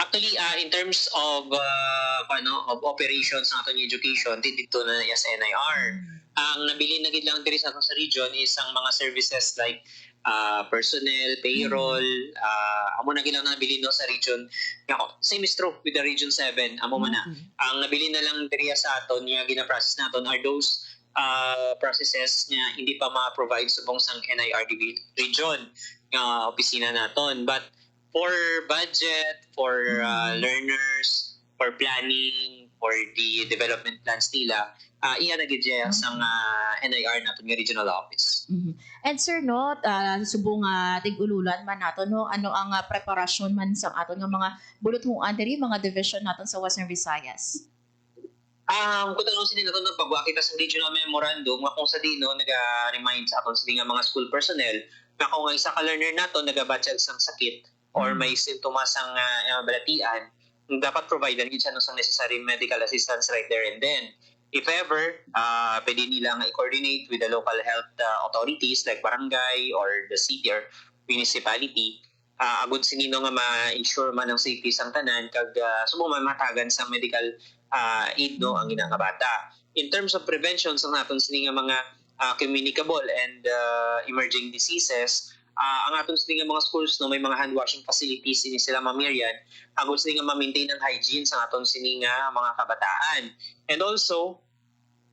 Speaker 14: Actually, in terms of operations ng ating education, dito na sa NIR. Ang nabili na gid lang diri sa ating sa region is ang mga services like personnel, payroll, amo na gid lang nabili no sa region. Same is true with the Region 7, amo man na. Ang nabili na lang diri sa aton nga gina-process naton are those processes nga hindi pa ma-provide subong sang NIRDB region nga opisina naton. But for budget, for learners, for planning, for the development plans nila, iyan na gid sang NIR naton nga regional office.
Speaker 3: And sir, no, subong tig-ululan man nato, no, ano ang preparasyon man sa aton nga mga buluthuan diri mga division naton sa Western Visayas?
Speaker 14: Kung tanong sila nato ng pagwa kita sa regional memorandum, nga kung sa dino naga-remind sa aton sila nga mga school personnel na kung nga isa ka learner nato nagabatchag sang sakit or may sintomas sang balatian, dapat provide gid siya ng necessary medical assistance right there and then. If ever, pwede nila nga i-coordinate with the local health authorities like barangay or the city or municipality. Agud sinino nga ma-ensure man ang safety sang tanan kag subong matagan sa medical aid no ang ina nga bata. In terms of prevention sa naton sini nga mga communicable and emerging diseases, ang aton sini nga mga schools no may mga hand washing facilities ini sila mamirian. Agud sini nga ma-maintain ang hygiene sa aton sini nga mga kabataan. And also,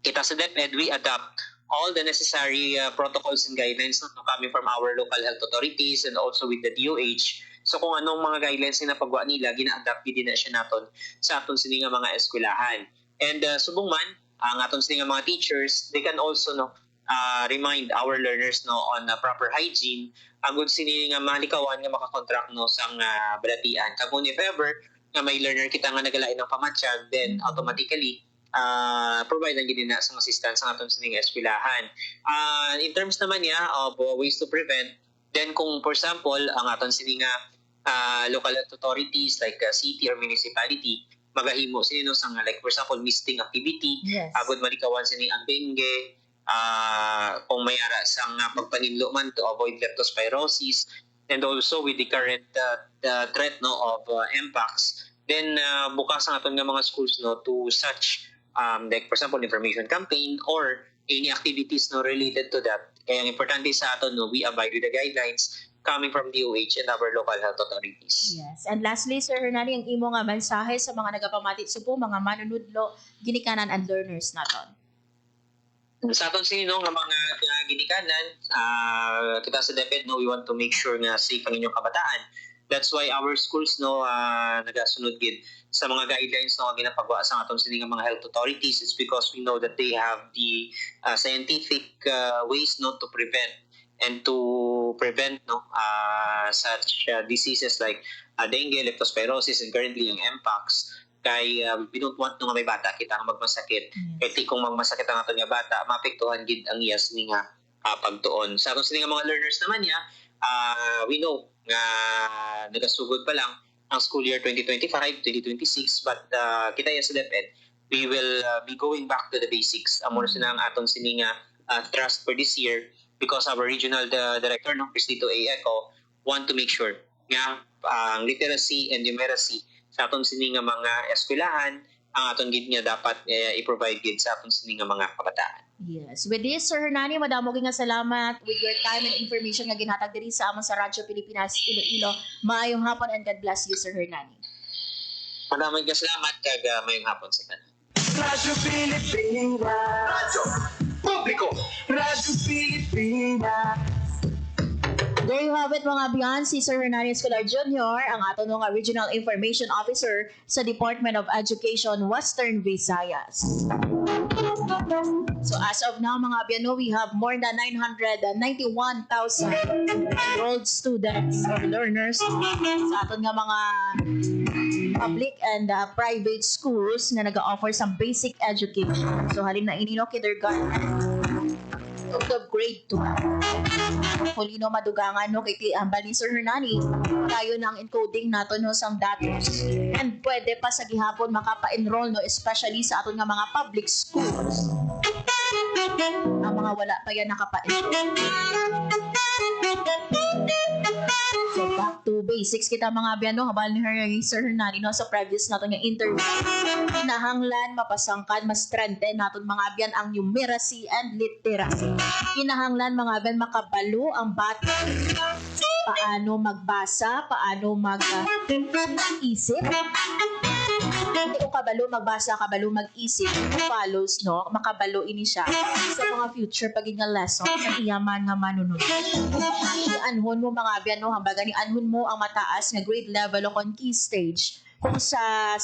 Speaker 14: kita sa DepEd, we adopt all the necessary protocols and guidelines no, coming from our local health authorities and also with the DOH. So kung anong mga guidelines na pagwa nila, gina-adapt din na siya naton sa aton sini nga mga eskwelahan. And subong man, ang aton sini nga mga teachers, they can also remind our learners no on proper hygiene. Agud sini nga malikawan nga makakontract no sang balatian. Kung if ever nga may learner kita nga nagalain ng pamatsyag, then automatically provide ang gid na sang assistance sa aton sining eskwelahan. In terms naman niya of ways to prevent, then kung for example ang aton sining local authorities like city or municipality magahimo sino sang like for example misting activity, agud malikawan sini ang dengue, kung may ara sang pagpaninlo man to avoid leptospirosis, and also with the current threat no of mpox, then bukas ang aton nga mga schools no to such like for example information campaign or any activities no related to that. Kaya ang importante sa aton no we abide with the guidelines coming from DOH and our local health authorities.
Speaker 3: Yes. And lastly, Sir Hernani, ang imo nga mensahe sa mga nagapamatit subo, mga manunudlo, ginikanan and learners naton.
Speaker 14: Sa aton sino nga mga ginikanan, kita sa DepEd no we want to make sure nga safe ang inyong kabataan. That's why our schools no nagasunod gid sa mga guidelines no ginapagwa sa aton sini nga mga health authorities. It's because we know that they have the scientific ways no to prevent such diseases like dengue, leptospirosis, and currently yung mpox. Kay we don't want nga may bata kita nga magmasakit. Kay kung magmasakit ang aton nga bata, maapektuhan gid ang iyas ni nga pagtuon. Sa aton sini nga mga learners naman niya, we know nga nagasugod pa lang ang school year 2025-2026, but kita sa DepEd, we will be going back to the basics. Amo na ang aton sini nga trust for this year, because our regional director no Cristito A. Eco want to make sure nga ang literacy and numeracy sa aton sini nga mga eskwelahan ang aton gid nga dapat i-provide gid sa aton sini nga mga kabataan.
Speaker 3: Yes. With this, Sir Hernani, madamo nga salamat with your time and information nga ginhatag diri sa amon sa Radyo Pilipinas Iloilo. Maayong hapon and God bless you, Sir Hernani.
Speaker 14: Maraming salamat kag maayong hapon sa tanan.
Speaker 2: Radyo Pilipinas, Radyo Publiko, Radyo Pilipinas.
Speaker 3: There you have it mga biyan, si Sir Hernani Escolar Jr., ang aton nga Regional Information Officer sa Department of Education, Western Visayas. So as of now mga biyan, we have more than 991,000 enrolled students or learners sa aton nga mga public and private schools na nag-offer sa basic education. So halin na inino kindergarten of grade 2. Huli no madugangan no kay ambal ni Sir Hernani tayo ng encoding nato no sang datos, and pwede pa sa gihapon makapa-enroll no especially sa aton nga mga public schools. Ang mga wala pa yan nakapa-enroll. So back to basics kita mga biyan no, habal ni Sir Hernani no sa previous nato nga interview. Kinahanglan mapasangkan mas strengthen naton mga biyan ang numeracy and literacy. Kinahanglan mga biyan makabalo ang bata paano magbasa, paano mag-isip. Hindi ko kabalo magbasa, kabalo mag-isip, follows no, makabalo ini siya sa mga future paging nga lesson sa iyaman nga manunod. Anhon mo mga biyan no, hambaga ni anhon mo ang mataas nga grade level o key stage kung sa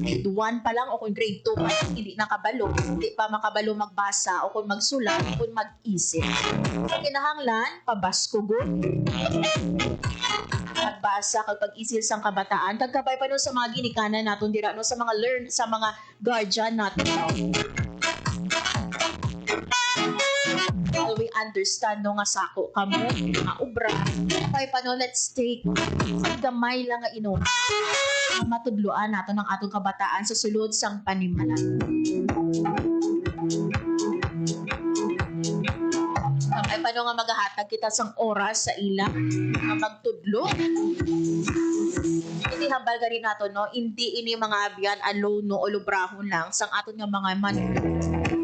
Speaker 3: grade 1 pa lang o kung grade 2 pa lang, hindi nakabalo, hindi pa makabalo magbasa o kung magsulat o kung mag-isip. So, kinahanglan, pabaskugod, pagbasa kag pag-isil sang kabataan kag kabay pa no sa mga ginikanan naton dira no sa mga sa mga guardian naton no. We understand no nga sako kamo nga obra kabay pa no let's take gamay lang nga inon matudloan naton ang atong kabataan sa sulod sang panimbalan. Ay paano nga maghahatag kita sang oras sa ila nga magtudlo. Hindi hambal gari nato no, hindi ini mga abyan alone no o lubrahon lang sang aton nga mga man.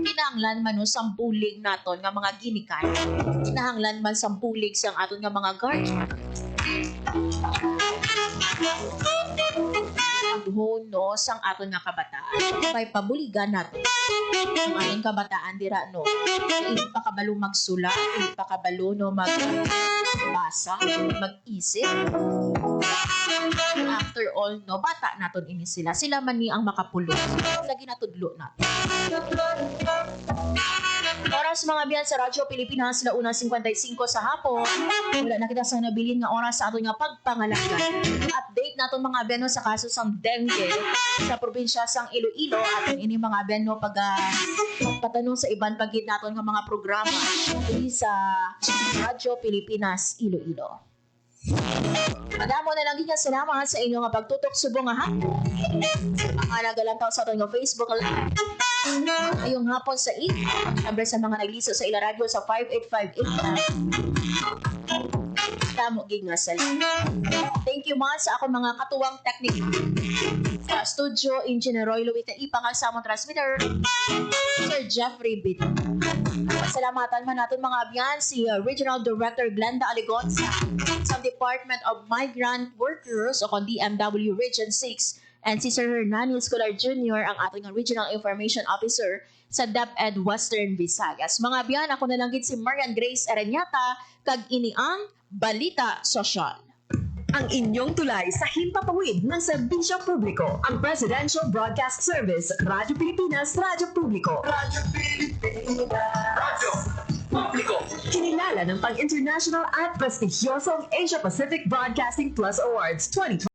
Speaker 3: Kinahanglan man no sampulig naton nga mga ginikan. Kinahanglan man sampulig sang aton nga mga guardian. Paghuhon no sang aton nga kabataan. Kay pabuligan nato. Ang ating kabataan dira no. Hindi pa kabalo magsula, hindi pa kabalo no magbasa, mag-isip. After all no, bata naton ini sila. Sila man ni ang makapulong. Lagi natudlo nato. Oras mga biyan sa Radyo Pilipinas na 1:55 sa hapon. Wala na kita sa nabilin nga oras sa aton nga pagpangalagan. Update naton mga biyan no, sa kaso sang dengue sa probinsya sang Iloilo aton ini mga biyan no patanong sa iban pagid naton nga mga programa dili sa Radyo Pilipinas Iloilo. Madamo na lang nga salamat sa inyo nga pagtutok subong nga hapon. Mga nagalantaw sa aton nga Facebook Live. Ayong hapon sa number sa mga nagliso sa ila radyo sa 58585. Tamo gig nga salamat. Thank you man sa akong mga katuwang technique. Sa studio, Engineer Roy Luwita Ipangal sa among transmitter, Sir Jeffrey Bitt. Pasalamatan man natin mga abyan si Regional Director Glenda Aligon sa Department of Migrant Workers o kung DMW Region 6 and si Sir Hernani Escolar Jr. ang ating Regional Information Officer sa DepEd Western Visayas. Mga abyan, ako na lang gid si Marian Grace Aranyata kag ini ang Balita Sosyal.
Speaker 13: Ang inyong tulay sa himpapawid ng serbisyo publiko. Ang Presidential Broadcast Service, Radyo Pilipinas, Radyo Publiko.
Speaker 2: Radyo Pilipinas. Radyo Publiko.
Speaker 13: Kinilala ng pang-international at prestigyosong Asia Pacific Broadcasting Plus Awards 2020.